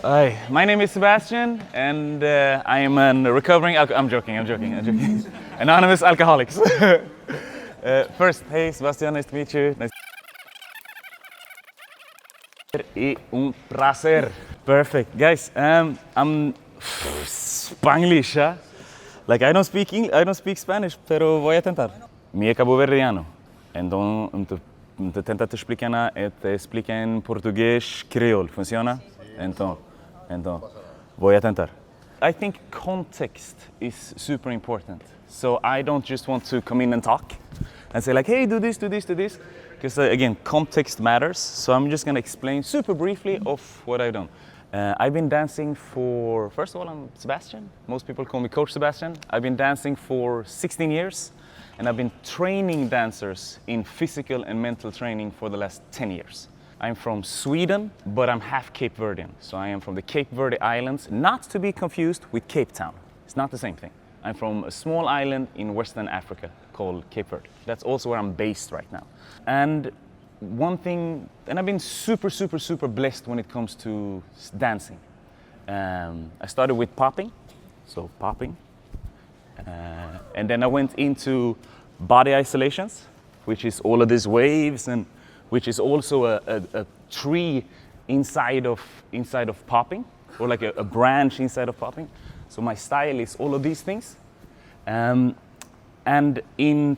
Hi, my name is Sebastian, and I am a recovering I'm joking. Anonymous alcoholics. First, hey Sebastian, nice to meet you. Y un placer. Perfect, guys. I'm Spanglish, huh? Like I don't speak Spanish, pero voy a tentar. Mi é cabo-verdiano, então te tentar te explicar te explicar em português crioulo, funciona? Então, vou tentar. I think context is super important. So I don't just want to come in and talk and say like, hey, do this. Because again, context matters. So I'm just gonna explain super briefly of what I've done. I've been dancing for, first of all, I'm Sebastian. Most people call me Coach Sebastian. I've been dancing for 16 years. And I've been training dancers in physical and mental training for the last 10 years. I'm from Sweden, but I'm half Cape Verdean. So I am from the Cape Verde Islands, not to be confused with Cape Town. It's not the same thing. I'm from a small island in Western Africa called Cape Verde. That's also where I'm based right now. And one thing, and I've been super blessed when it comes to dancing. I started with popping, so popping. And then I went into body isolations, which is all of these waves, and which is also a tree inside of popping, or like a branch inside of popping. So my style is all of these things. And in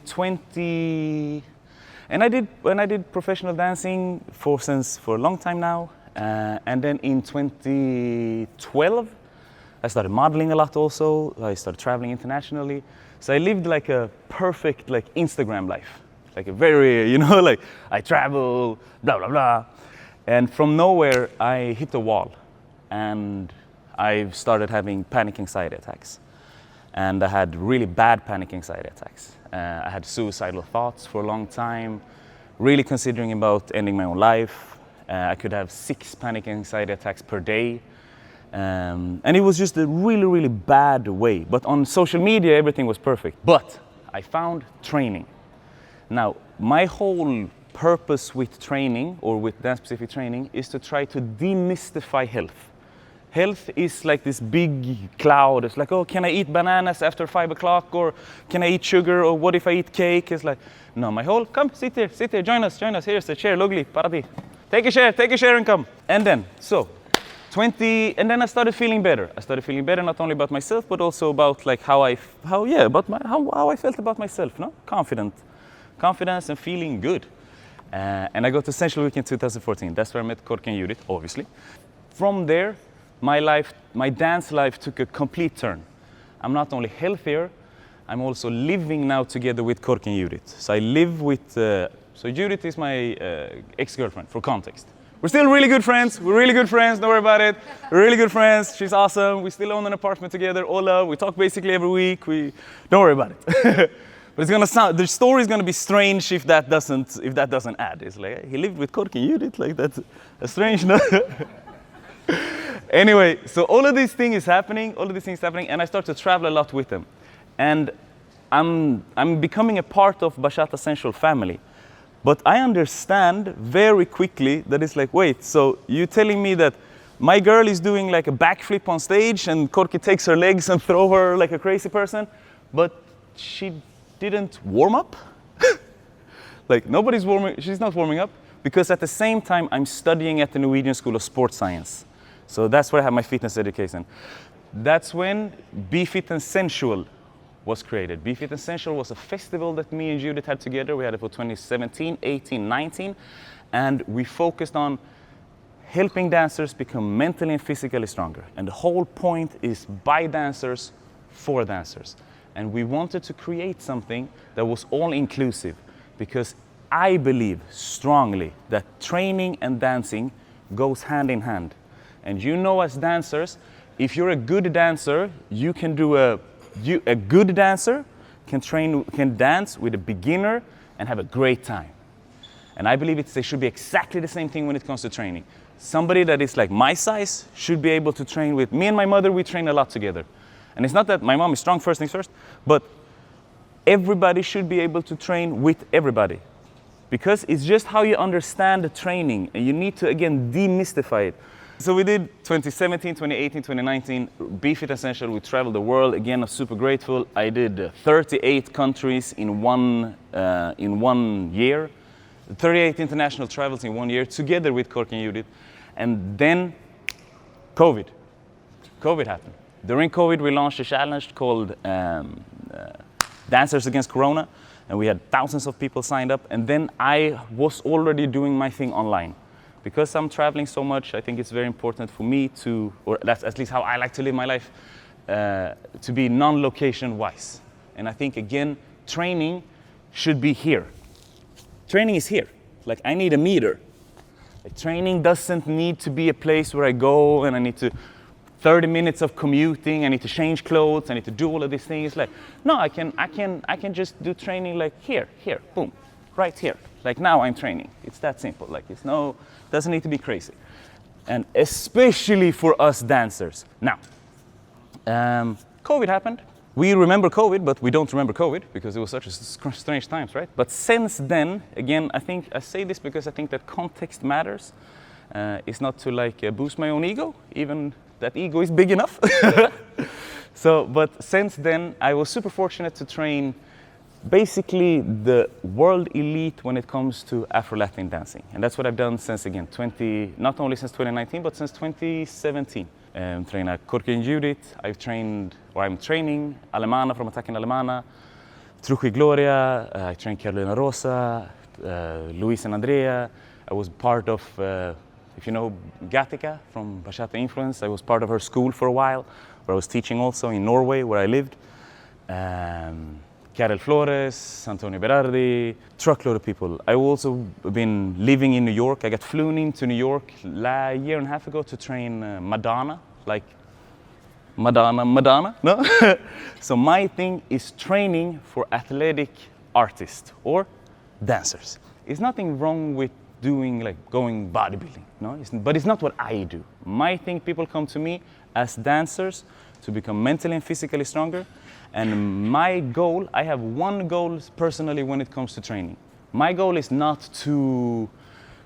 when I did professional dancing for a long time now, and then in 2012. I started modeling a lot also. I started traveling internationally. So I lived like a perfect like Instagram life. Like a very, like I travel, blah, blah, blah. And from nowhere, I hit a wall. And I started having panic anxiety attacks. And I had really bad panic anxiety attacks. I had suicidal thoughts for a long time, really considering about ending my own life. I could have 6 panic anxiety attacks per day. And it was just a really bad way. But on social media, everything was perfect. But I found training. Now, my whole purpose with training, or with dance-specific training, is to try to demystify health. Health is like this big cloud. It's like, oh, can I eat bananas after 5 o'clock? Or can I eat sugar? Or what if I eat cake? It's like, no, my whole, come, sit here, join us. Here's the chair, Lugli, parati. Take a chair and come. And then, and then I started feeling better. I started feeling better not only about myself, but also about like how I felt about myself. No, confidence and feeling good. And I got to Essential Week in 2014. That's where I met Korki and Judith, obviously. From there, my dance life took a complete turn. I'm not only healthier, I'm also living now together with Korki and Judith. So I live with. So Judith is my ex-girlfriend, for context. We're still really good friends. Don't worry about it. We're really good friends. She's awesome. We still own an apartment together. All love. We talk basically every week. Don't worry about it. But the story's gonna be strange if that doesn't add. It's like he lived with Korki and Judith. Like that's a strange. No? Anyway, so all of these things happening, and I start to travel a lot with them, and I'm becoming a part of Bachata Central family. But I understand very quickly that it's like, wait, so you're telling me that my girl is doing like a backflip on stage and Korki takes her legs and throw her like a crazy person, but she didn't warm up? Like she's not warming up, because at the same time I'm studying at the Norwegian School of Sports Science. So that's where I have my fitness education. That's when Be Fit and Sensual was created. Be Fit and Sensual was a festival that me and Judith had together. We had it for 2017, 18, 19, and we focused on helping dancers become mentally and physically stronger. And the whole point is by dancers, for dancers. And we wanted to create something that was all-inclusive, because I believe strongly that training and dancing goes hand in hand. And as dancers, if you're a good dancer, you can do a good dancer can dance with a beginner and have a great time. And I believe they should be exactly the same thing when it comes to training. Somebody that is like my size should be able to train with me and my mother. We train a lot together. And it's not that my mom is strong, first things first, but everybody should be able to train with everybody. Because it's just how you understand the training, and you need to, again, demystify it. So we did 2017, 2018, 2019, Be Fit Essential. We traveled the world. Again, I'm super grateful. I did 38 countries in one year. 38 international travels in 1 year, together with Kork and Judith. And then COVID happened. During COVID, we launched a challenge called Dancers Against Corona. And we had thousands of people signed up. And then I was already doing my thing online. Because I'm traveling so much, I think it's very important for me to, or that's at least how I like to live my life, to be non-location wise. And I think, again, training should be here. Training is here. Like, I need a meter. Like, training doesn't need to be a place where I go and I need to 30 minutes of commuting, I need to change clothes, I need to do all of these things. Like, no, I can just do training like here, boom, right here. Like, now I'm training. It's that simple. Like, doesn't need to be crazy. And especially for us dancers. Now, COVID happened. We remember COVID, but we don't remember COVID because it was such a strange times, right? But since then, again, I think I say this because I think that context matters. It's not to boost my own ego, even that ego is big enough. But since then, I was super fortunate to train basically the world elite when it comes to Afro-Latin dancing. And that's what I've done since, again, not only since 2019, but since 2017. Trained Kork and Judith. I'm training Alemana from Attacking Alemana, Truchi Gloria, I trained Carolina Rosa, Luis and Andrea. I was part of, if you know Gatica from Bachata Influence, I was part of her school for a while, where I was teaching also in Norway, where I lived. Karel Flores, Antonio Berardi, truckload of people. I've also been living in New York. I got flown into New York a year and a half ago to train Madonna, like Madonna, no? So my thing is training for athletic artists or dancers. There's nothing wrong with going bodybuilding, no? But it's not what I do. My thing, people come to me as dancers to become mentally and physically stronger. And my goal, I have one goal personally when it comes to training. My goal is not to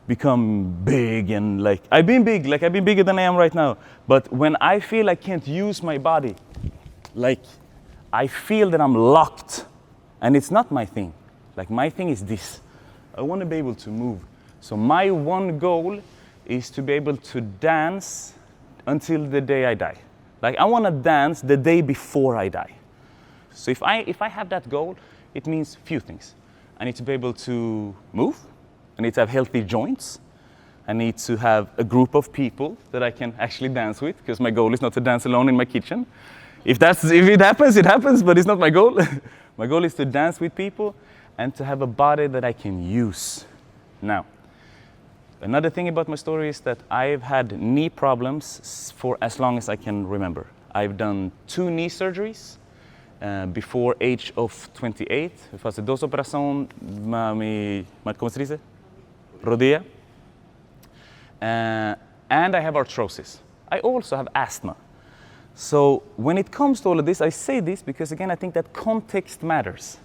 become big and I've been bigger than I am right now. But when I feel I can't use my body, I feel that I'm locked and it's not my thing. My thing is this. I want to be able to move. So my one goal is to be able to dance until the day I die. I want to dance the day before I die. So if I have that goal, it means few things. I need to be able to move. I need to have healthy joints. I need to have a group of people that I can actually dance with, because my goal is not to dance alone in my kitchen. If it happens, it happens, but it's not my goal. My goal is to dance with people and to have a body that I can use. Now, another thing about my story is that I've had knee problems for as long as I can remember. I've done 2 knee surgeries. Before age of 28, eu faço 2 operações, como se diz? Rodilla. And I have arthrosis. I also have asthma. So when it comes to all of this, I say this because, again, I think that context matters.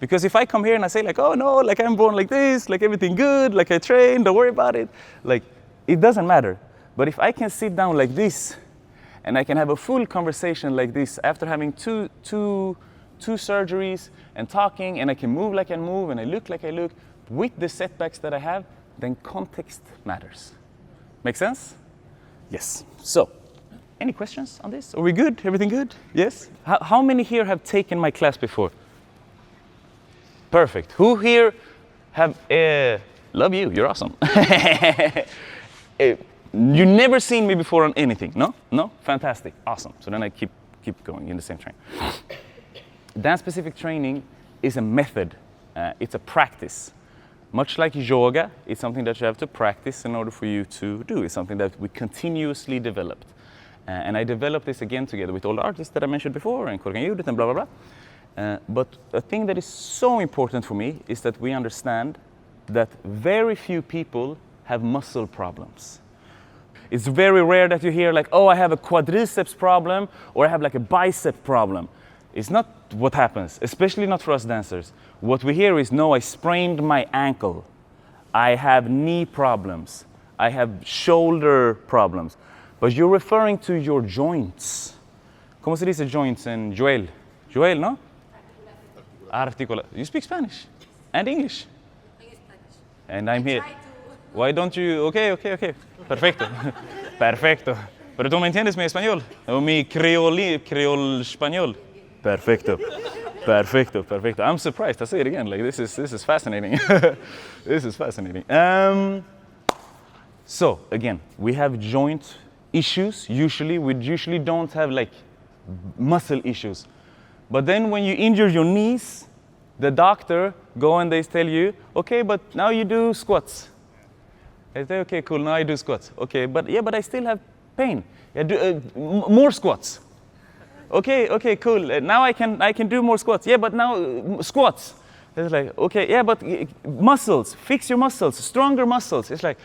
Because if I come here and I say oh no, I'm born like this, everything good, I train, don't worry about it, it doesn't matter. But if I can sit down like this, and I can have a full conversation like this after having two surgeries and talking, and I can move like I move and I look like I look with the setbacks that I have, then context matters. Make sense? Yes. So, any questions on this? Are we good? Everything good? Yes? How many here have taken my class before? Perfect. Who here have, love you, you're awesome. You never seen me before on anything, no? No? Fantastic, awesome. So then I keep going in the same train. Dance-specific training is a method. It's a practice. Much like yoga, it's something that you have to practice in order for you to do. It's something that we continuously developed. And I developed this again together with all the artists that I mentioned before, and Kork and Judith and blah, blah, blah. But a thing that is so important for me is that we understand that very few people have muscle problems. It's very rare that you hear I have a quadriceps problem or I have a bicep problem. It's not what happens, especially not for us dancers. What we hear is, no, I sprained my ankle. I have knee problems. I have shoulder problems. But you're referring to your joints. ¿Cómo se dice joints en Joel? Joel, no? Articular. You speak Spanish and English. And I'm here. Why don't you? Okay. Perfecto. Perfecto. Pero tú me entiendes mi español. O mi creol español. Perfecto. I'm surprised. I'll say it again. Like this is fascinating. This is fascinating. So again, we have joint issues. Usually, we usually don't have like muscle issues. But then when you injure your knees, the doctor go and they tell you, okay, but now you do squats. I say, okay, cool. Now I do squats. Okay, but I still have pain. Yeah, do more squats. Okay, cool. Now I can do more squats. Yeah, but now squats. It's like, okay, yeah, but muscles, fix your muscles, stronger muscles. It's like,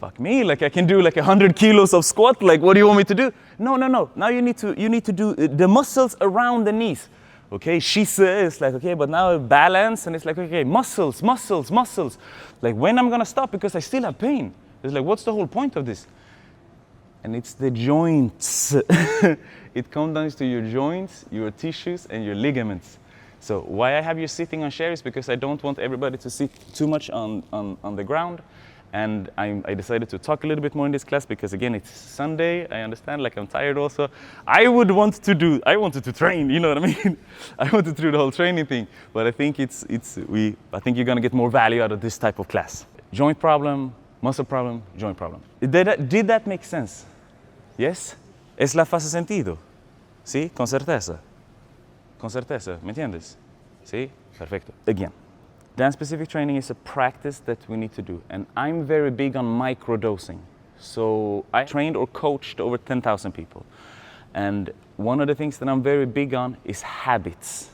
fuck me, like I can do like 100 kilos of squat. Like, what do you want me to do? No. Now you need to do the muscles around the knees. Okay, she says like, okay, but now balance, and it's like, okay, muscles. Like, when I'm gonna stop because I still have pain? It's like, what's the whole point of this? And it's the joints. It comes down to your joints, your tissues, and your ligaments. So why I have you sitting on chairs is because I don't want everybody to sit too much on the ground. And I decided to talk a little bit more in this class because, again, it's Sunday. I understand, like I'm tired also. I wanted to train, you know what I mean? I wanted to do the whole training thing. But I think I think you're gonna get more value out of this type of class. Joint problem, muscle problem, joint problem. Did that make sense? Yes? ¿Es la fase sentido? ¿Sí? Con certeza. Con certeza, ¿me entiendes? ¿Sí? Perfecto. Again. Dance-specific training is a practice that we need to do, and I'm very big on microdosing. So I trained or coached over 10,000 people, and one of the things that I'm very big on is habits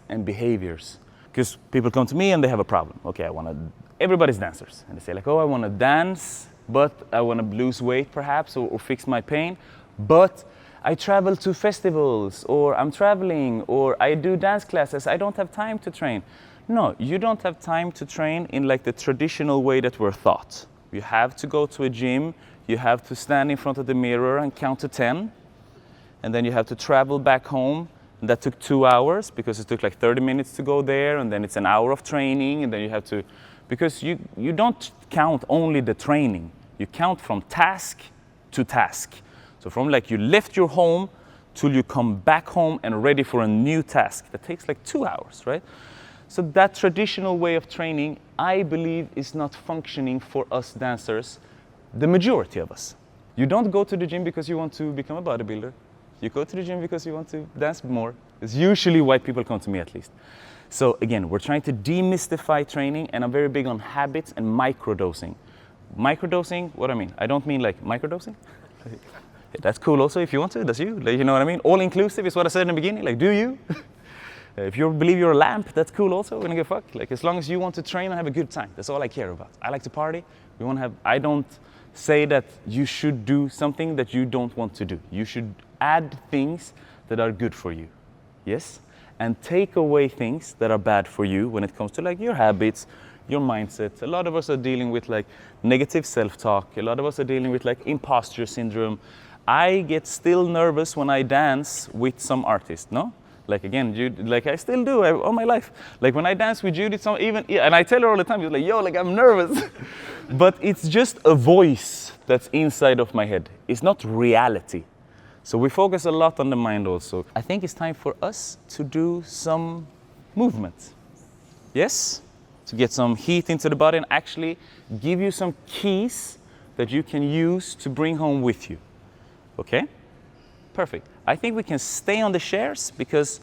and behaviors. Because people come to me and they have a problem. Okay, everybody's dancers, and they say like, oh, I want to dance, but I want to lose weight perhaps, or fix my pain, but I travel to festivals, or I'm traveling, or I do dance classes, I don't have time to train. No, you don't have time to train in like the traditional way that we're taught. You have to go to a gym, you have to stand in front of the mirror and count to 10, and then you have to travel back home. And that took 2 hours because it took like 30 minutes to go there, and then it's an hour of training, and then you have to, because you don't count only the training, you count from task to task. So from like you left your home till you come back home and ready for a new task. That takes like 2 hours, right? So that traditional way of training, I believe, is not functioning for us dancers, the majority of us. You don't go to the gym because you want to become a bodybuilder. You go to the gym because you want to dance more. It's usually why people come to me, at least. So again, we're trying to demystify training, and I'm very big on habits and microdosing. Microdosing, what I mean? I don't mean like microdosing. That's cool also if you want to, that's you. Like, you know what I mean? All inclusive is what I said in the beginning, like do you? If you believe you're a lamp, that's cool also, we don't give a fuck. Like as long as you want to train and have a good time, that's all I care about. I like to party, I don't say that you should do something that you don't want to do. You should add things that are good for you, yes? And take away things that are bad for you when it comes to like your habits, your mindset. A lot of us are dealing with like negative self-talk. A lot of us are dealing with like imposter syndrome. I get still nervous when I dance with some artist, no? Like again, like I still do all my life. Like when I dance with Judith, and I tell her all the time, she's like, yo, like I'm nervous. But it's just a voice that's inside of my head. It's not reality. So we focus a lot on the mind also. I think it's time for us to do some movement. Yes? To get some heat into the body and actually give you some keys that you can use to bring home with you. Okay? Perfect. I think we can stay on the chairs because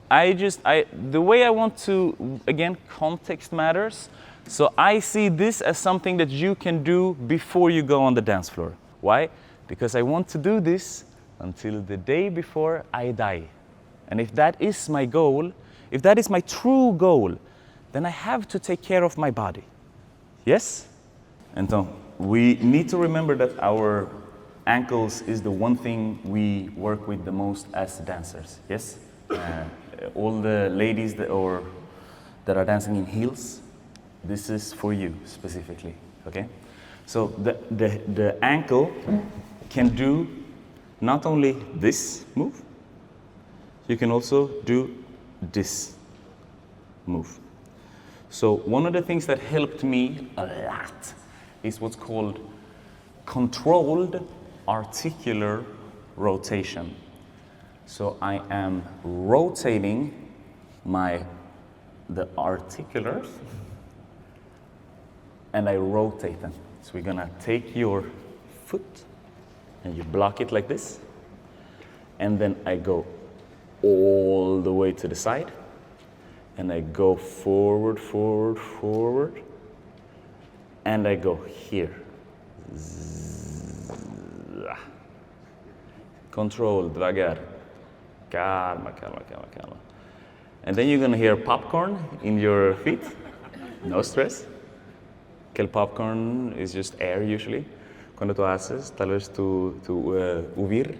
the way I want to, again, context matters. So I see this as something that you can do before you go on the dance floor. Why? Because I want to do this until the day before I die. And if that is my goal, if that is my true goal, then I have to take care of my body. Yes? And so we need to remember that our ankles is the one thing we work with the most as dancers. Yes? All the ladies that are dancing in heels, this is for you specifically. okay? So the ankle can do not only this move, you can also do this move. So one of the things that helped me a lot is what's called controlled articular rotation. So I am rotating the articulars and I rotate them. So we're gonna take your foot and you block it like this, and then I go all the way to the side, and I go forward, forward, forward, and I go here. Control, devagar. Calma, calma, calma, calma. And then you're gonna hear popcorn in your feet. No stress. Que el popcorn is just air usually. Cuando tú haces, tal vez tú ouvir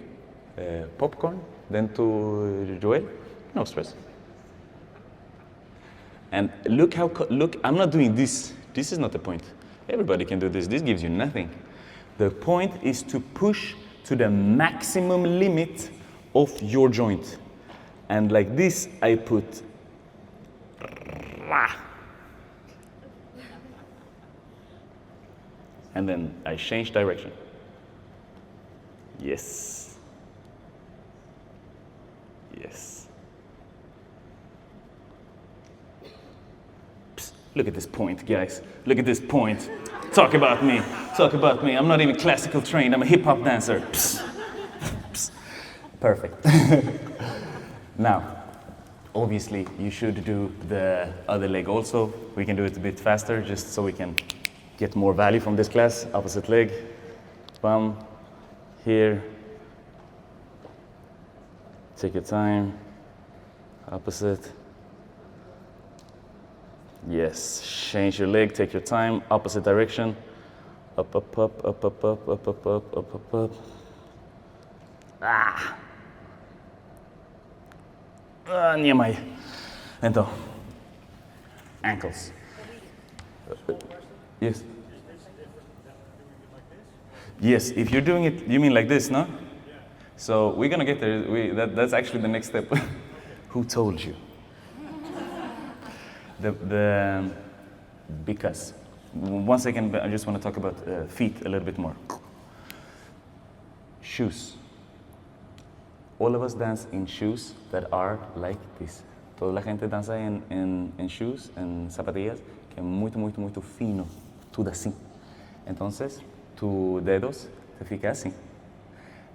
popcorn dentro tu joelho, no stress. And look, I'm not doing this. This is not the point. Everybody can do this. This gives you nothing. The point is to push to the maximum limit of your joint. And like this, I put and then I change direction. Yes. Yes. Psst, look at this point, guys. Look at this point. Talk about me. Talk about me. I'm not even classical trained. I'm a hip hop dancer. Psst. Psst. Perfect. Now, obviously, you should do the other leg also. We can do it a bit faster just so we can get more value from this class. Opposite leg, bum, here. Take your time. Opposite. Yes, change your leg, take your time. Opposite direction. Up, up, up, up, up, up, up, up, up, up, up, up. Ah! Nie maj. Então, ankles. Yes. Yes, if you're doing it, you mean like this, no? So we're gonna get there. That's actually the next step. Who told you? Because, once again, I just want to talk about feet a little bit more. Shoes. All of us dance in shoes that are like this. Toda la gente danza en shoes, en zapatillas, que es muito, muito, muito fino. Tudo assim. Entonces, tus dedos te fica assim.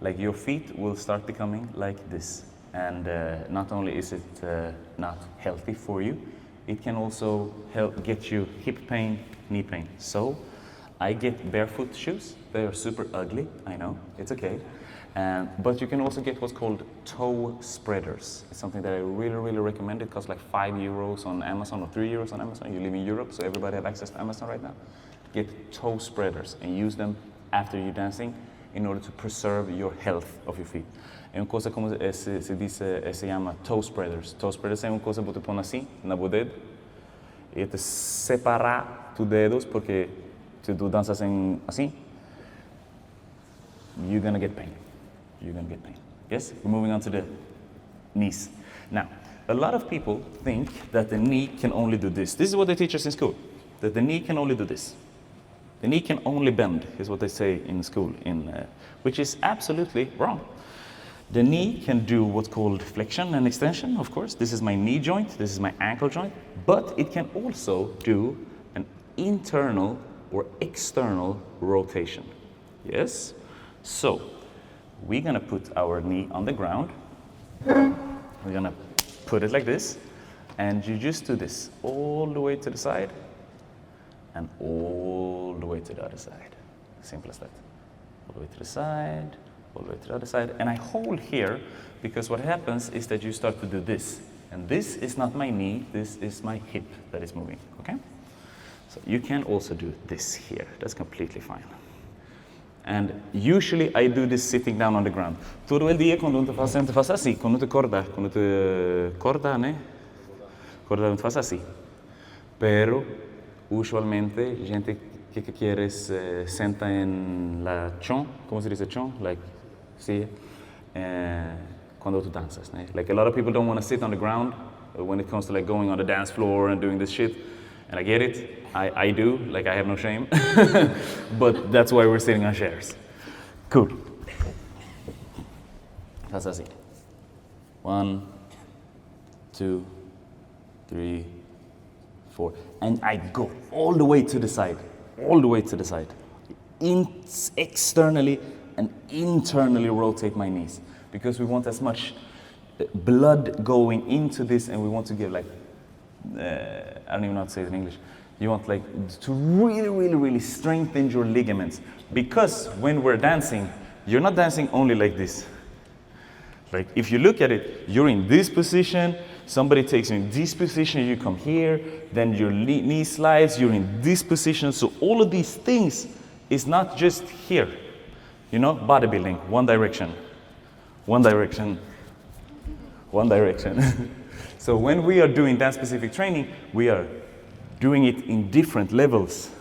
Like your feet will start becoming like this. And not only is it not healthy for you, it can also help get you hip pain, knee pain. So I get barefoot shoes. They are super ugly, I know, it's okay. But you can also get what's called toe spreaders. It's something that I really, really recommend. It costs like €5 on Amazon or €3 on Amazon. You live in Europe, so everybody have access to Amazon right now. Get toe spreaders and use them after you're dancing in order to preserve your health of your feet. É uma coisa como se llama toe spreaders. Toe spreaders é uma coisa que você põe assim, na dedo, e te separar tus dedos, porque se tu danças assim, you're gonna get pain. You're gonna get pain. Yes? We're moving on to the knees. Now, a lot of people think that the knee can only do this. This is what they teach us in school, that the knee can only do this. The knee can only bend, is what they say in school, which is absolutely wrong. The knee can do what's called flexion and extension, of course. This is my knee joint, this is my ankle joint, but it can also do an internal or external rotation. Yes? So, we're gonna put our knee on the ground. We're gonna put it like this, and you just do this all the way to the side, and all the way to the other side. Simple as that. All the way to the side, all the way to the other side. And I hold here because what happens is that you start to do this. And this is not my knee, this is my hip that is moving, okay? So you can also do this here. That's completely fine. And usually I do this sitting down on the ground. Todo el día cuando te faz así, cuando te corta, né? Corta, te faz así. Pero usualmente gente ¿Qué quieres? Senta en la chon. ¿Cómo se dice chon? Like, sí. Cuando tú danzas. Like a lot of people don't want to sit on the ground when it comes to like going on the dance floor and doing this shit. And I get it. I do. Like I have no shame. But that's why we're sitting on chairs. Cool. Haz así. 1, 2, 3, 4. And I go all the way to the side. All the way to the side. Externally and internally rotate my knees. Because we want as much blood going into this, and we want to give like, I don't even know how to say it in English. You want like to really, really, really strengthen your ligaments. Because when we're dancing, you're not dancing only like this. Like if you look at it, you're in this position, somebody takes you in this position, you come here, then your knee slides, you're in this position. So all of these things is not just here. You know, bodybuilding, one direction. One direction. One direction. So when we are doing dance-specific training, we are doing it in different levels,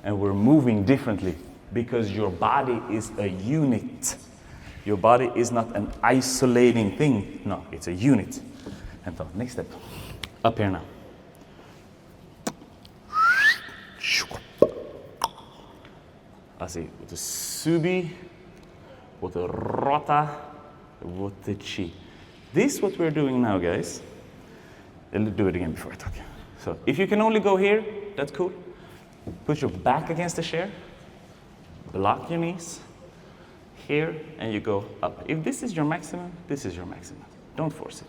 and we're moving differently because your body is a unit. Your body is not an isolating thing. No, it's a unit. And so, next step. Up here now. Así, with the subi, with the rota, with the chi. This is what we're doing now, guys. Let's do it again before I talk. So, if you can only go here, that's cool. Put your back against the chair. Block your knees. Here, and you go up. If this is your maximum, this is your maximum. Don't force it.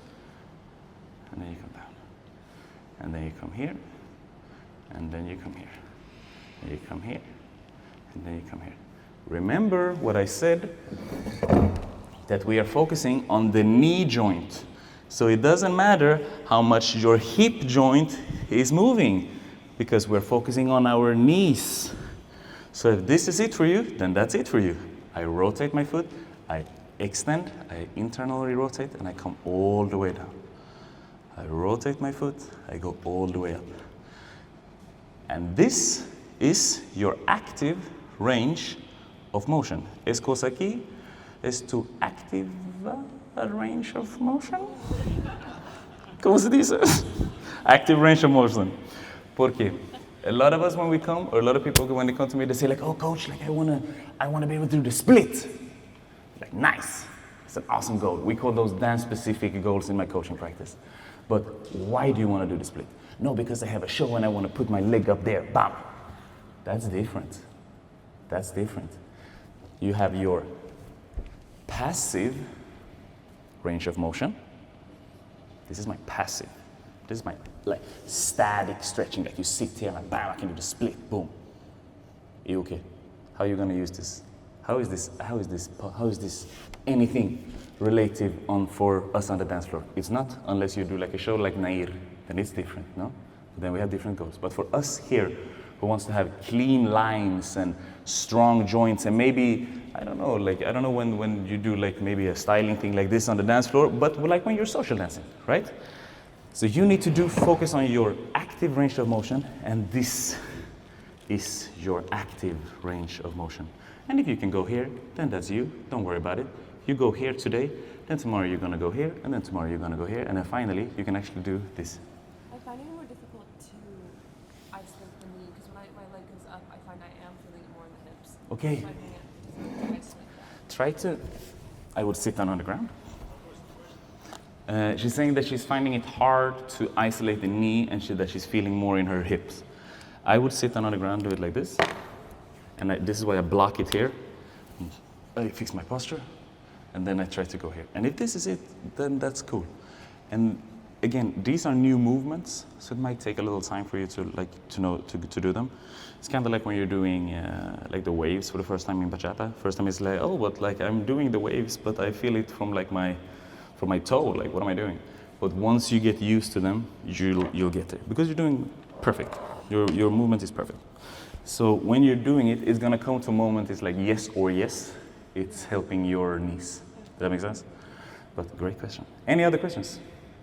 And then you come down. And then you come here. And then you come here. And you come here. And then you come here. Remember what I said, that we are focusing on the knee joint. So it doesn't matter how much your hip joint is moving, because we're focusing on our knees. So if this is it for you, then that's it for you. I rotate my foot, I extend, I internally rotate, and I come all the way down. I rotate my foot, I go all the way up. And this is your active range of motion. Es cosa aquí es tu active range of motion. ¿Cómo se dice? Active range of motion. Porque a lot of us when we come, or a lot of people when they come to me, they say like, "Oh, coach, like I wanna be able to do the split." Like, nice. It's an awesome goal. We call those dance-specific goals in my coaching practice. But why do you want to do the split? No, because I have a show and I want to put my leg up there. Bam. That's different. That's different. You have your passive range of motion. This is my passive. This is my like static stretching. Like you sit here and like, bam, I can do the split. Boom. You okay? How are you gonna use this? How is this anything relative for us on the dance floor? It's not, unless you do like a show like Nair, then it's different, no? Then we have different goals. But for us here, who wants to have clean lines and strong joints, and maybe, I don't know when you do like maybe a styling thing like this on the dance floor, but like when you're social dancing, right? So you need to focus on your active range of motion, and this is your active range of motion. And if you can go here, then that's you. Don't worry about it. You go here today, then tomorrow you're gonna go here, and then tomorrow you're gonna go here, and then finally you can actually do this. I find it more difficult to isolate the knee, because when my leg goes up, I find I am feeling it more in the hips. Okay. So I find it difficult to isolate that. Try to, I would sit down on the ground. She's saying that she's finding it hard to isolate the knee, and that she's feeling more in her hips. I would sit down on the ground, do it like this. And this is why I block it here. I fix my posture, and then I try to go here. And if this is it, then that's cool. And again, these are new movements, so it might take a little time for you to do them. It's kind of like when you're doing like the waves for the first time in bachata. First time it's like, oh, but like I'm doing the waves, but I feel it from like my toe. Like, what am I doing? But once you get used to them, you'll get there, because you're doing perfect. Your movement is perfect. So when you're doing it, it's gonna come to a moment. It's like yes or yes. It's helping your knees. Does that make sense? But great question. Any other questions?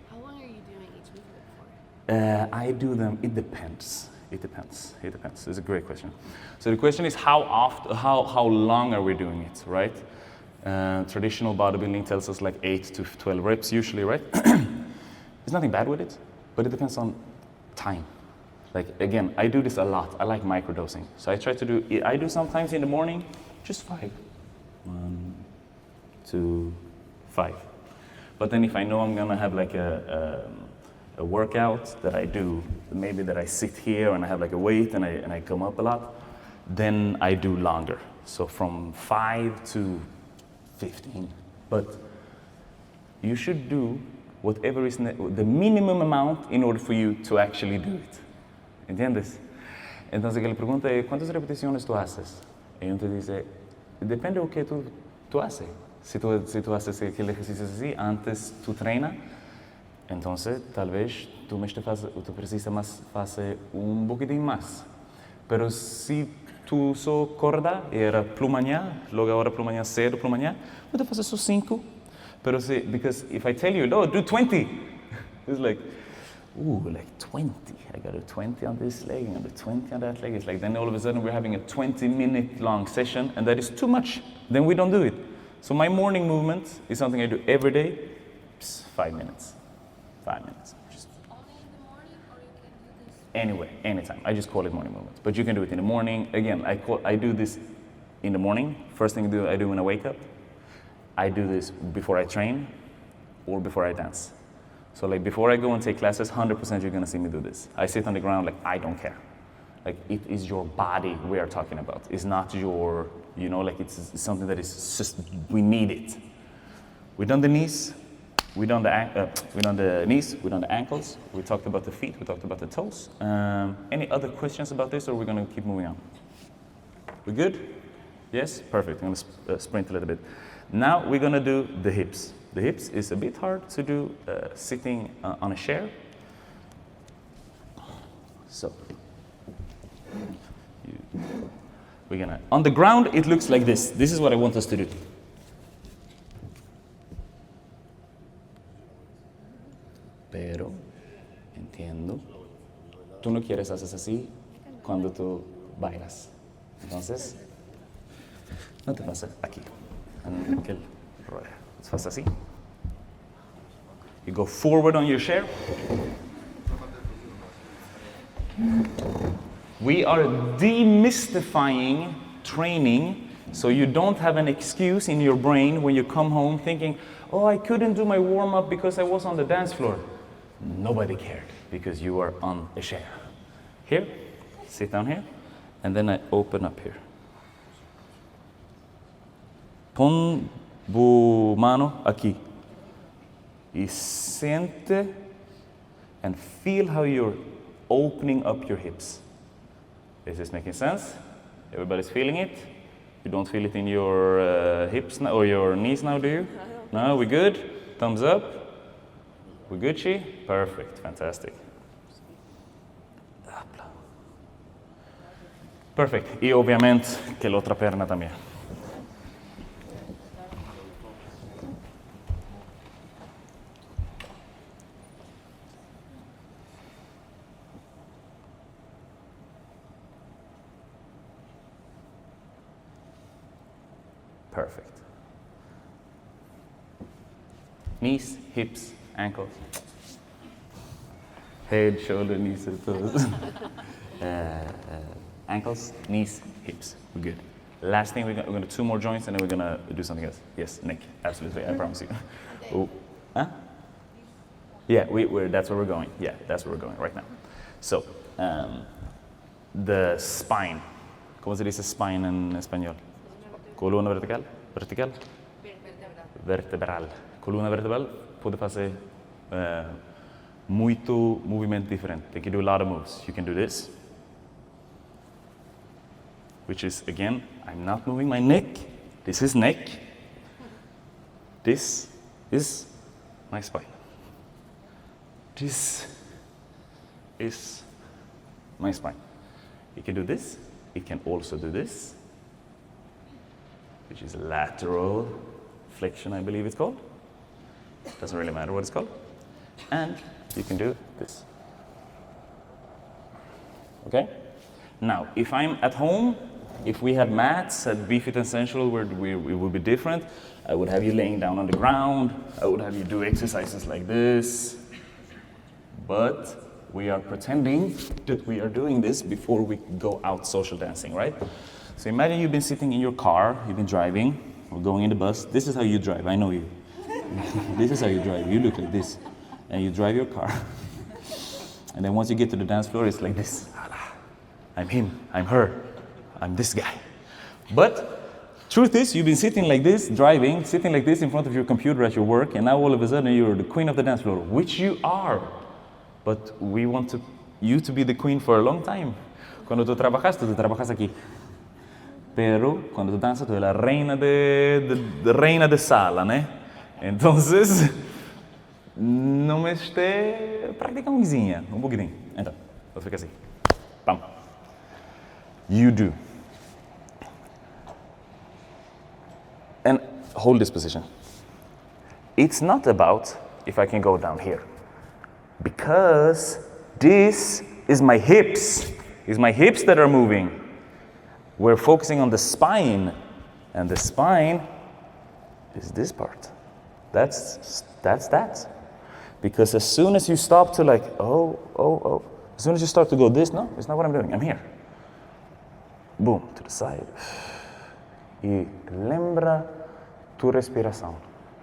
How long are you doing each movement for? I do them. It depends. It depends. It depends. It's a great question. So the question is how long are we doing it, right? Traditional bodybuilding tells us like 8 to 12 reps usually, right? There's nothing bad with it, but it depends on time. Like again, I do this a lot. I like microdosing. So I do sometimes in the morning, just 5. 1, 2, 5. But then if I know I'm gonna have like a workout that I do, maybe that I sit here and I have like a weight and I come up a lot, then I do longer. So from 5 to 15. But you should do whatever is the minimum amount in order for you to actually do it. ¿Entiendes? Entonces que le pregunta es, ¿cuántas repeticiones tú haces? Y uno te dice, depende de lo que tú haces. Si tú haces aquele ejercicio así, antes tú treina, entonces tal vez tú precisas más fazer bocadinho mais. Pero se tu só acorda, era pela manhã, logo agora pela manhã cedo, pela manhã, você fazer só 5. Pero because if I tell you, no, do 20, it's like, ooh, like 20. I got a 20 on this leg and a 20 on that leg. It's like then all of a sudden we're having a 20-minute long session, and that is too much. Then we don't do it. So my morning movement is something I do every day. 5 minutes. 5 minutes. Just Only in the morning, or you can do this? anywhere, anytime. I just call it morning movement. But you can do it in the morning. Again, I do this in the morning. First thing I do when I wake up. I do this before I train or before I dance. So like before I go and take classes, 100% you're gonna see me do this. I sit on the ground like I don't care. Like it is your body we are talking about. It's not your, like it's something that is just, we need it. We've done the knees, we've done the knees, we've done the ankles, we talked about the feet, we talked about the toes. Any other questions about this, or we're gonna keep moving on? We good? Yes? Perfect. I'm gonna sprint a little bit. Now we're gonna do the hips. The hips is a bit hard to do sitting on a chair. So, we're gonna, on the ground it looks like this. This is what I want us to do. Pero, entiendo, tú no quieres hacer así cuando tú bailas. Entonces, no te pasa aquí. It's fast así. You go forward on your chair. We are demystifying training so you don't have an excuse in your brain when you come home thinking, oh, I couldn't do my warm-up because I was on the dance floor. Nobody cared because you were on a chair. Here, sit down here, and then I open up here. Pon tu mano aquí. Y siente and feel how you're opening up your hips. Is this making sense? Everybody's feeling it? You don't feel it in your hips now, or your knees now, do you? No, we good? Thumbs up? We Gucci? Perfect, fantastic. Perfect. Y obviamente que la otra perna también. Perfect. Knees, hips, ankles. Head, shoulder, knees, toes. Ankles, knees, hips. We're good. Last thing, we're gonna do 2 more joints, and then we're gonna do something else. Yes, Nick, absolutely, I promise you. Oh, huh? Yeah, that's where we're going. Yeah, that's where we're going right now. So, the spine. ¿Cómo se dice spine en español? Columna vertical? Vertical? Vertebral. Columna vertebral pode fazer muito movimento diferente. They can do a lot of moves. You can do this, which is, again, I'm not moving my neck. This is neck. This is my spine. This is my spine. You can do this. It can also do this, which is lateral flexion, I believe it's called. Doesn't really matter what it's called. And you can do this. Okay? Now, if I'm at home, if we had mats at Be Fit and Sensual where it would be different, I would have you laying down on the ground, I would have you do exercises like this, but we are pretending that we are doing this before we go out social dancing, right? So imagine you've been sitting in your car, you've been driving, or going in the bus. This is how you drive, I know you. This is how you drive, you look like this. And you drive your car. And then once you get to the dance floor, it's like this. I'm him, I'm her, I'm this guy. But truth is, you've been sitting like this, driving, sitting like this in front of your computer at your work, and now all of a sudden you're the queen of the dance floor, which you are. But we want you to be the queen for a long time. Cuando tú trabajas aquí. Pero cuando tú danzas, tú eres la reina de sala, ¿né? Entonces, não me esté practica coisinha, pouquinho. Então, vou ficar assim. Pam. You do. And hold this position. It's not about if I can go down here. Because this is my hips. It's my hips that are moving. We're focusing on the spine. And the spine is this part. That's that. Because as soon as you stop to like, as soon as you start to go this, no, it's not what I'm doing, I'm here. Boom, to the side. Y lembra tu respiração.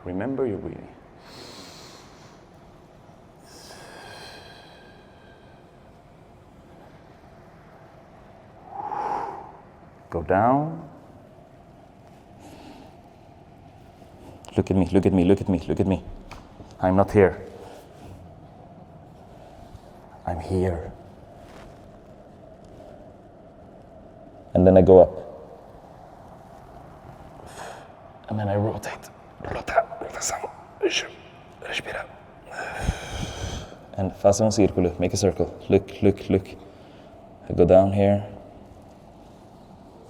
Remember your breathing. Go down. Look at me, look at me, look at me, look at me. I'm not here. I'm here. And then I go up. And then I rotate. Rotação. Respira. And faça círculo, make a circle. Look, look, look. I go down here.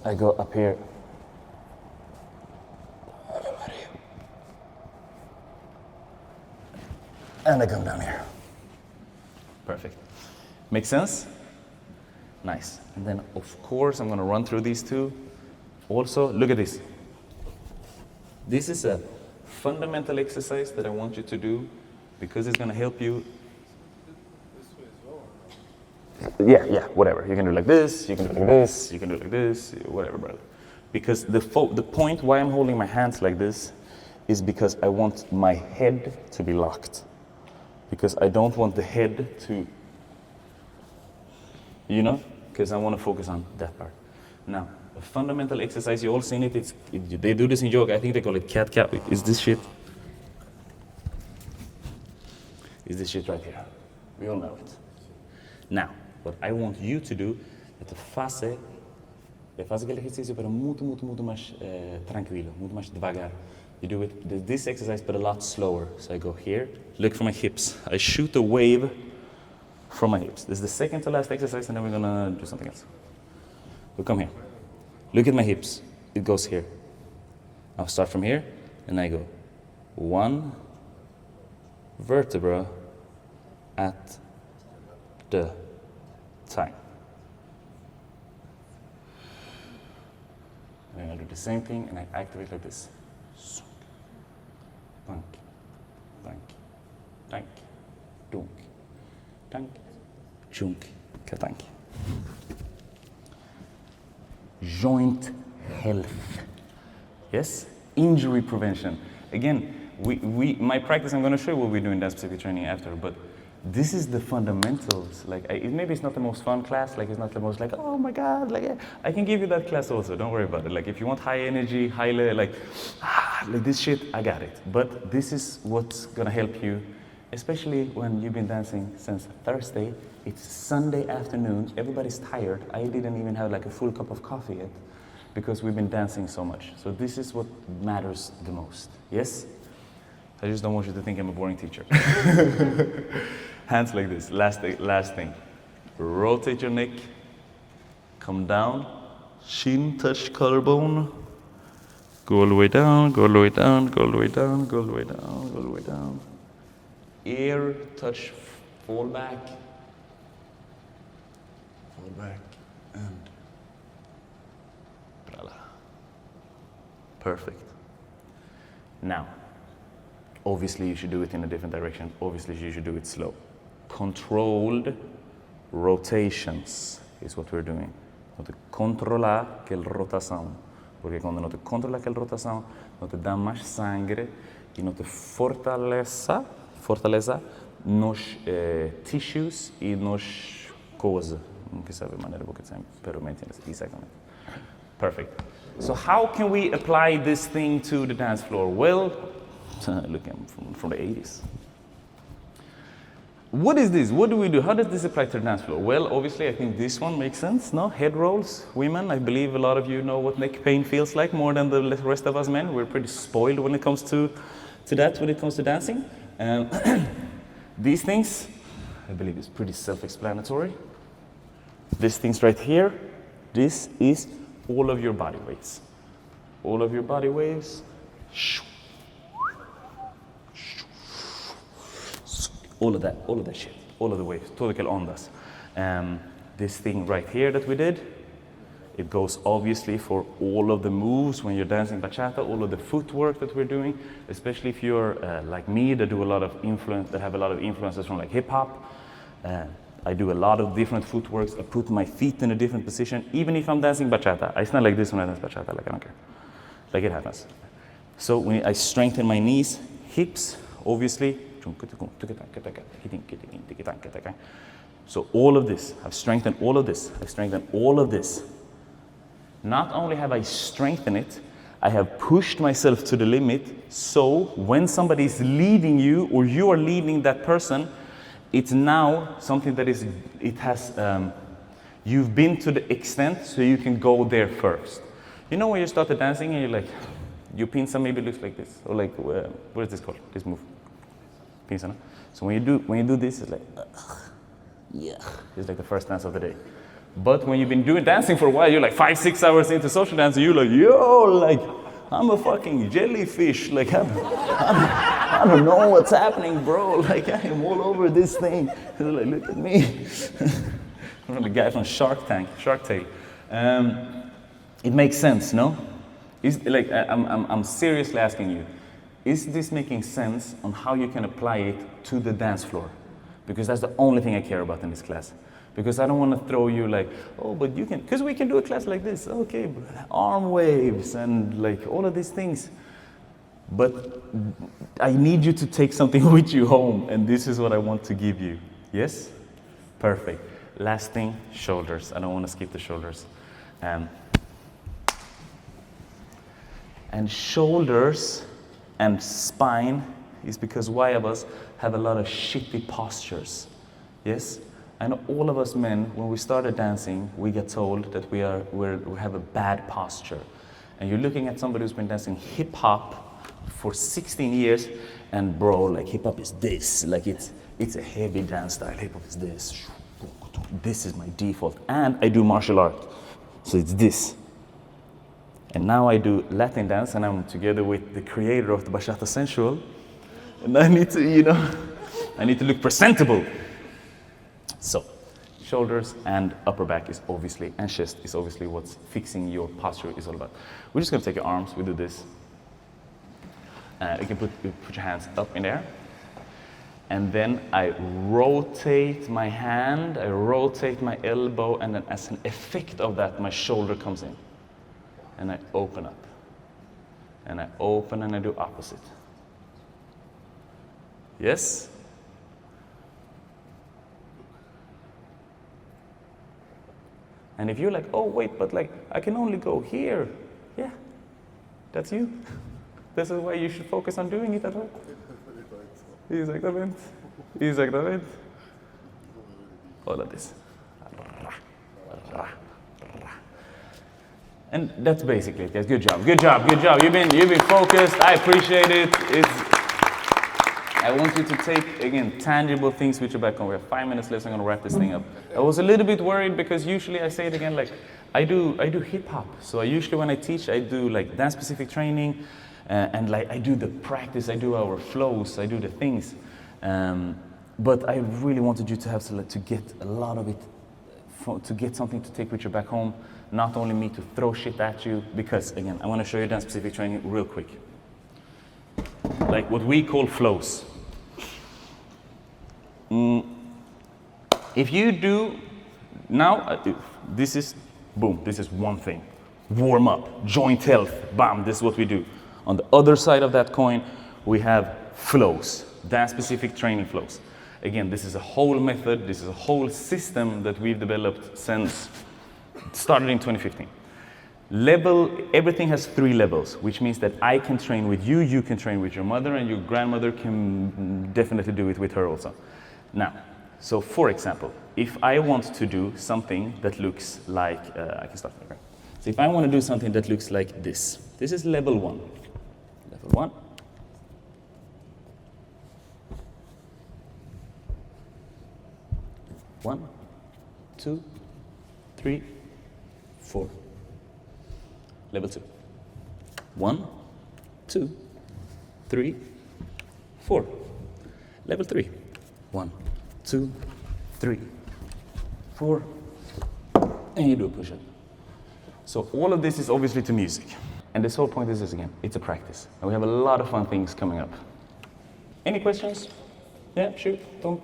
I go up here. And I come down here. Perfect. Make sense? Nice. And then, of course, I'm going to run through these two. Also, look at this. This is a fundamental exercise that I want you to do because it's going to help you. Yeah, whatever. You can do it like this, you can do it like this, you can do it like this, whatever, brother. Because the point why I'm holding my hands like this is because I want my head to be locked. Because I don't want the head to, because I want to focus on that part. Now, a fundamental exercise, you all seen it, they do this in yoga, I think they call it cat-cow. Is this shit? Is this shit right here? We all know it. Now, what I want you to do é fazer aquele exercício para muito mais tranquilo, muito mais devagar. You do it, this exercise, but a lot slower. So I go here, look for my hips. I shoot a wave from my hips. This is the second to last exercise, and then we're gonna do something else. So come here. Look at my hips. It goes here. I'll start from here, and I go 1 vertebra at the time. And I do the same thing, and I activate like this. Tank, tank, tank, dunk, tank, junk, tank. Joint health. Yes? Injury prevention. Again, my practice, I'm going to show you what we do in dance specific training after, but this is the fundamentals. Like, maybe it's not the most fun class, like it's not the most like, oh my God, like I can give you that class also, don't worry about it. Like if you want high energy, like this shit, I got it. But this is what's gonna help you, especially when you've been dancing since Thursday. It's Sunday afternoon, everybody's tired. I didn't even have like a full cup of coffee yet because we've been dancing so much. So this is what matters the most, yes? I just don't want you to think I'm a boring teacher. Hands like this, last thing. Rotate your neck, come down, chin touch collarbone, go all the way down, go all the way down, go all the way down, go all the way down, go all the way down. Ear touch, fall back. lower back, and brala. Perfect. Now, obviously you should do it in a different direction. Obviously you should do it slow. Controlled rotations is what we're doing. No te controla aquel rotação. Porque quando não te controla aquela rotação, não te dá mais sangue e não te fortaleza nos tissues e nos coisas. Não quero saber a maneira que eu pero me entiendes exatamente. Perfect. So how can we apply this thing to the dance floor? Well, look, I'm from the 80s. What is this? What do we do? How does this apply to the dance floor? Well, obviously, I think this one makes sense, no? Head rolls, women. I believe a lot of you know what neck pain feels like more than the rest of us men. We're pretty spoiled when it comes to that, when it comes to dancing. These things, I believe is pretty self-explanatory. These things right here, this is all of your body weights. All of your body waves. All of that shit, all of the waves, todo aquel ondas. This thing right here that we did, it goes obviously for all of the moves when you're dancing bachata, all of the footwork that we're doing, especially if you're like me, that have a lot of influences from like hip hop. I do a lot of different footworks. I put my feet in a different position, even if I'm dancing bachata. I stand like this when I dance bachata, like I don't care. Like it happens. So when I strengthen my knees, hips, obviously. So all of this, I've strengthened all of this, I've strengthened all of this. Not only have I strengthened it, I have pushed myself to the limit, so when somebody is leading you or you are leading that person, it's now something that is, you've been to the extent so you can go there first. You know when you started dancing and you're like, your pinza maybe looks like this, or like, what is this called, this move? Pinza, no? So when you do this, it's like, yeah, it's like the first dance of the day. But when you've been doing dancing for a while, you're like 5-6 hours into social dancing, you're like, yo, like, I'm a fucking jellyfish, like, I don't know what's happening, bro, like, I am all over this thing. Like, look at me. I'm the guy from Shark Tale. It makes sense, no? Like, I'm seriously asking you, is this making sense on how you can apply it to the dance floor? Because that's the only thing I care about in this class. Because I don't want to throw you like, oh, but you can, because we can do a class like this. Okay, arm waves and like all of these things. But I need you to take something with you home, and this is what I want to give you. Yes? Perfect. Last thing, shoulders. I don't want to skip the shoulders. And shoulders and spine is because why of us have a lot of shitty postures. Yes? I know all of us men, when we started dancing, we get told that we have a bad posture. And you're looking at somebody who's been dancing hip hop for 16 years, and bro, like hip hop is this, like it's a heavy dance style. Hip hop is this. This is my default. And I do martial art, so it's this. And now I do Latin dance, and I'm together with the creator of the Bachata Sensual. And I need to, I need to look presentable. So, shoulders and upper back is obviously, and chest is obviously what's fixing your posture is all about. We're just gonna take your arms, we do this. You can put your hands up in there. And then I rotate my hand, I rotate my elbow, and then as an effect of that, my shoulder comes in. And I open up. And I open and I do opposite. Yes? And if you're like, oh wait, but like, I can only go here. Yeah, that's you. This is why you should focus on doing it at all. Exactamente. Exactamente. All of this. And that's basically it, guys. Good job, good job, good job. You've been focused. I appreciate it. I want you to take, again, tangible things with you back home. We have 5 minutes left, so I'm gonna wrap this thing up. I was a little bit worried because usually I say it again, like, I do hip hop. So I usually, when I teach, I do like dance specific training, and like I do the practice, I do our flows, I do the things. But I really wanted you to have to get a lot of it to get something to take with you back home, not only me to throw shit at you, because again, I want to show you dance-specific training real quick. Like what we call flows. If you do, now, this is, boom, this is one thing. Warm up, joint health, bam, this is what we do. On the other side of that coin, we have flows, dance-specific training flows. Again, this is a whole method, this is a whole system that we've developed since, started in 2015. Everything has 3 levels, which means that I can train with you, you can train with your mother, and your grandmother can definitely do it with her also. Now, so for example, if I want to do something that looks like, I can start there. So if I want to do something that looks like this is level 1. Level 1. One, 2, 3, 4. Level 2. 1, 2, 3, 4. Level 3. 1, 2, 3, 4. And you do a push-up. So all of this is obviously to music. And this whole point is this again, it's a practice. And we have a lot of fun things coming up. Any questions? Yeah, sure, Tom.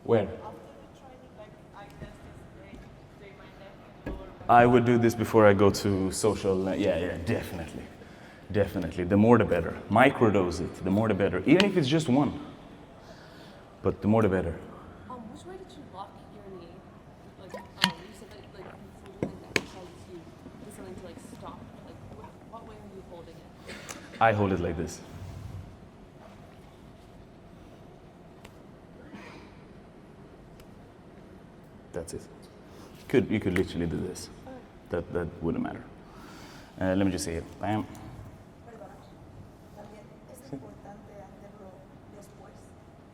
Where? I would do this before I go to social. Yeah, definitely. Definitely. The more the better. Microdose it. The more the better. Even if it's just one. But the more the better. Which way did you lock your knee? Like, you said that like you exercise you do something to like stop. Like, what way are you holding it? I hold it like this. That's it. You could literally do this. That wouldn't matter. Let me just say it. Bam.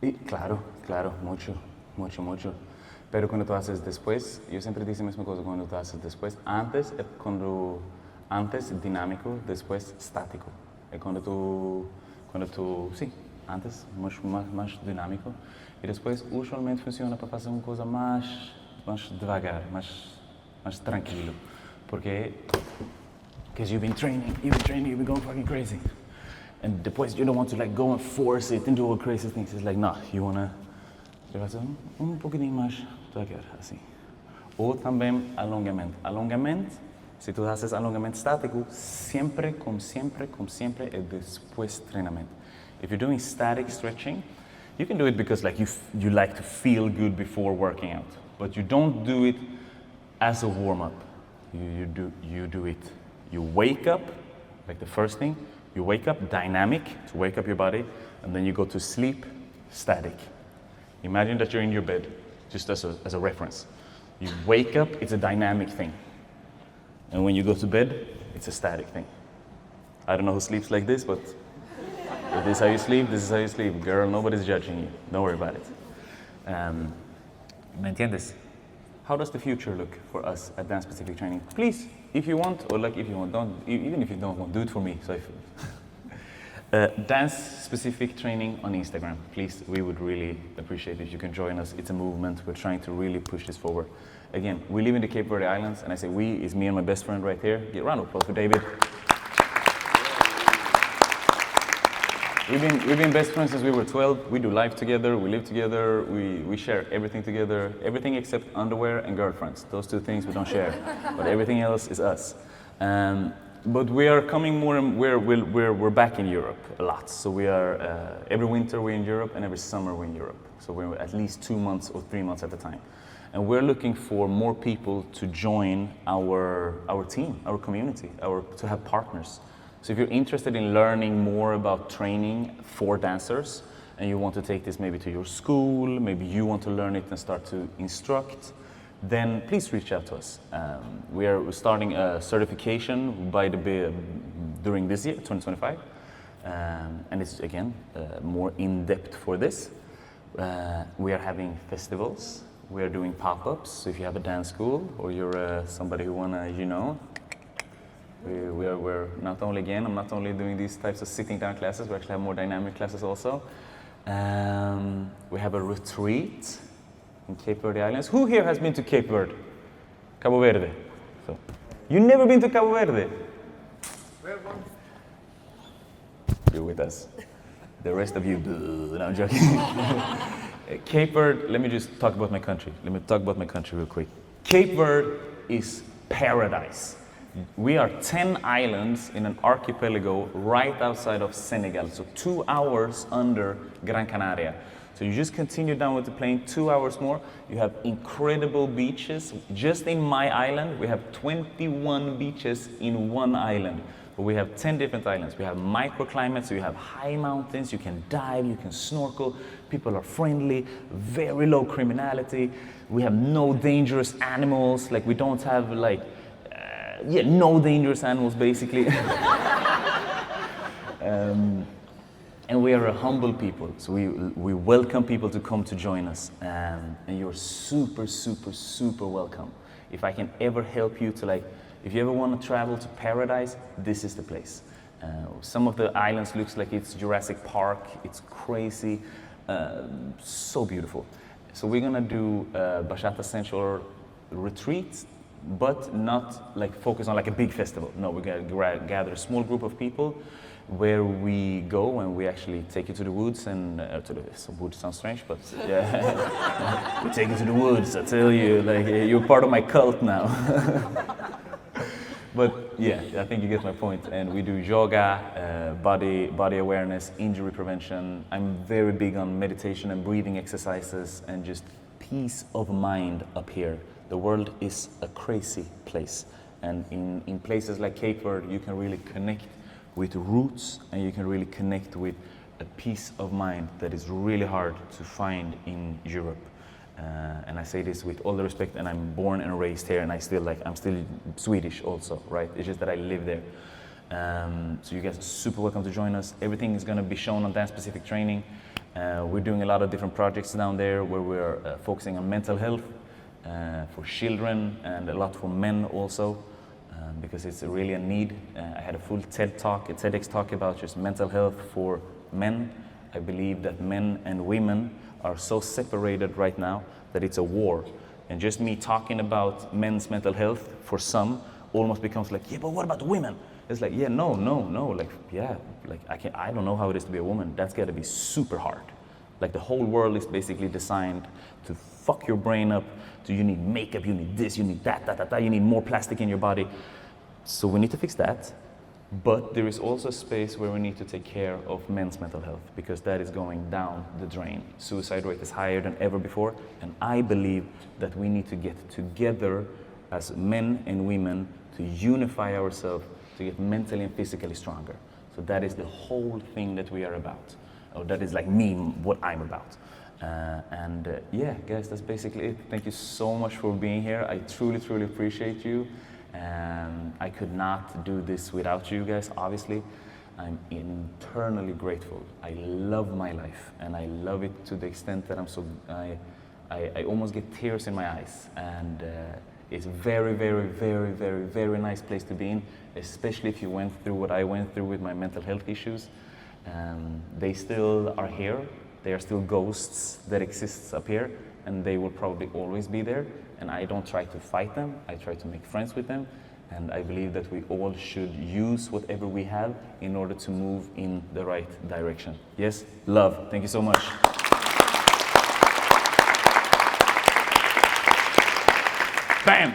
Y claro, mucho. Pero cuando tú haces después, yo siempre digo la misma cosa cuando tú haces después. Antes dinámico, después estático. Y cuando tú, sí, antes más dinámico. E depois, usualmente funciona para fazer uma coisa mais devagar, mais tranquilo. Porque you've been training, you've been going fucking crazy. And depois you don't want to like go and force it and do all crazy things. It's like, no, you wanna fazer pouquinho mais devagar, assim. Ou também alongamento. Alongamento, se tu haces alongamento estático, como sempre, é depois treinamento. If you're doing static stretching, you can do it because like you like to feel good before working out, but you don't do it as a warm-up. You do it. You wake up, like the first thing. You wake up dynamic to wake up your body, and then you go to sleep static. Imagine that you're in your bed, just as a reference. You wake up, it's a dynamic thing, and when you go to bed, it's a static thing. I don't know who sleeps like this, but if this is how you sleep, this is how you sleep. Girl, nobody's judging you. Don't worry about it. ¿Me entiendes? How does the future look for us at Dance Specific Training? Please, if you want, or like if you want, even if you don't want, do it for me. So Dance Specific Training on Instagram. Please, we would really appreciate if you can join us. It's a movement. We're trying to really push this forward. Again, we live in the Cape Verde Islands, and I say we is me and my best friend right here. Get a round of applause for David. We've been best friends since we were 12. We do life together, we live together, we share everything together, everything except underwear and girlfriends. Those 2 things we don't share, but everything else is us. But we are coming more and we're back in Europe a lot. So we are, every winter we're in Europe and every summer we're in Europe. So we're at least 2 months or 3 months at a time. And we're looking for more people to join our team, our community, to have partners. So if you're interested in learning more about training for dancers, and you want to take this maybe to your school, maybe you want to learn it and start to instruct, then please reach out to us. We're starting a certification during this year, 2025, and it's again more in-depth for this. We are having festivals, we are doing pop-ups, so if you have a dance school or you're somebody who wanna, We're not only, again, I'm not only doing these types of sitting down classes, we actually have more dynamic classes also. We have a retreat in Cape Verde Islands. Who here has been to Cape Verde? Cabo Verde. So, you never been to Cabo Verde? You're with us. The rest of you, no, I'm joking. Cape Verde, let me just talk about my country. Let me talk about my country real quick. Cape Verde is paradise. We are 10 islands in an archipelago right outside of Senegal, so 2 hours under Gran Canaria. So you just continue down with the plane, 2 hours more. You have incredible beaches. Just in my island, we have 21 beaches in one island. But we have 10 different islands. We have microclimates, so you have high mountains, you can dive, you can snorkel. People are friendly, very low criminality. We have no dangerous animals, like we don't have like, no dangerous animals basically. And we are a humble people, so we welcome people to come to join us, and you're super, super, super welcome. If I can ever help you to if you ever want to travel to paradise, this is the place. Some of the islands looks like it's Jurassic Park, it's crazy, so beautiful. So we're gonna do Bachata Central retreat, but not focus on a big festival. No, we're gonna gather a small group of people where we go and we actually take you to the woods and woods sounds strange, but yeah, we take you to the woods. I tell you, you're part of my cult now. But yeah, I think you get my point. And we do yoga, body awareness, injury prevention. I'm very big on meditation and breathing exercises and just peace of mind up here. The world is a crazy place. And in places like Cape Verde, you can really connect with roots and you can really connect with a peace of mind that is really hard to find in Europe. And I say this with all the respect, and I'm born and raised here, and I'm still Swedish also, right? It's just that I live there. So you guys are super welcome to join us. Everything is going to be shown on Dance Specific Training. We're doing a lot of different projects down there where we're focusing on mental health for children and a lot for men also, because it's really a need. I had a full TEDx talk about just mental health for men. I believe that men and women are so separated right now that it's a war. And just me talking about men's mental health for some almost becomes yeah, but what about women? It's yeah, no. I don't know how it is to be a woman. That's gotta be super hard. The whole world is basically designed to fuck your brain up. So you need makeup, you need this, you need that, you need more plastic in your body. So we need to fix that. But there is also a space where we need to take care of men's mental health, because that is going down the drain. Suicide rate is higher than ever before, and I believe that we need to get together as men and women to unify ourselves to get mentally and physically stronger. So that is the whole thing that we are about. Or that is what I'm about. Yeah, guys, that's basically it. Thank you so much for being here. I truly, truly appreciate you. I could not do this without you guys, obviously. I'm eternally grateful. I love my life, and I love it to the extent that I almost get tears in my eyes. And it's very, very, very, very, very nice place to be in, especially if you went through what I went through with my mental health issues. They still are here. They are still ghosts that exist up here, and they will probably always be there. And I don't try to fight them, I try to make friends with them. And I believe that we all should use whatever we have in order to move in the right direction. Yes, love. Thank you so much. Bam!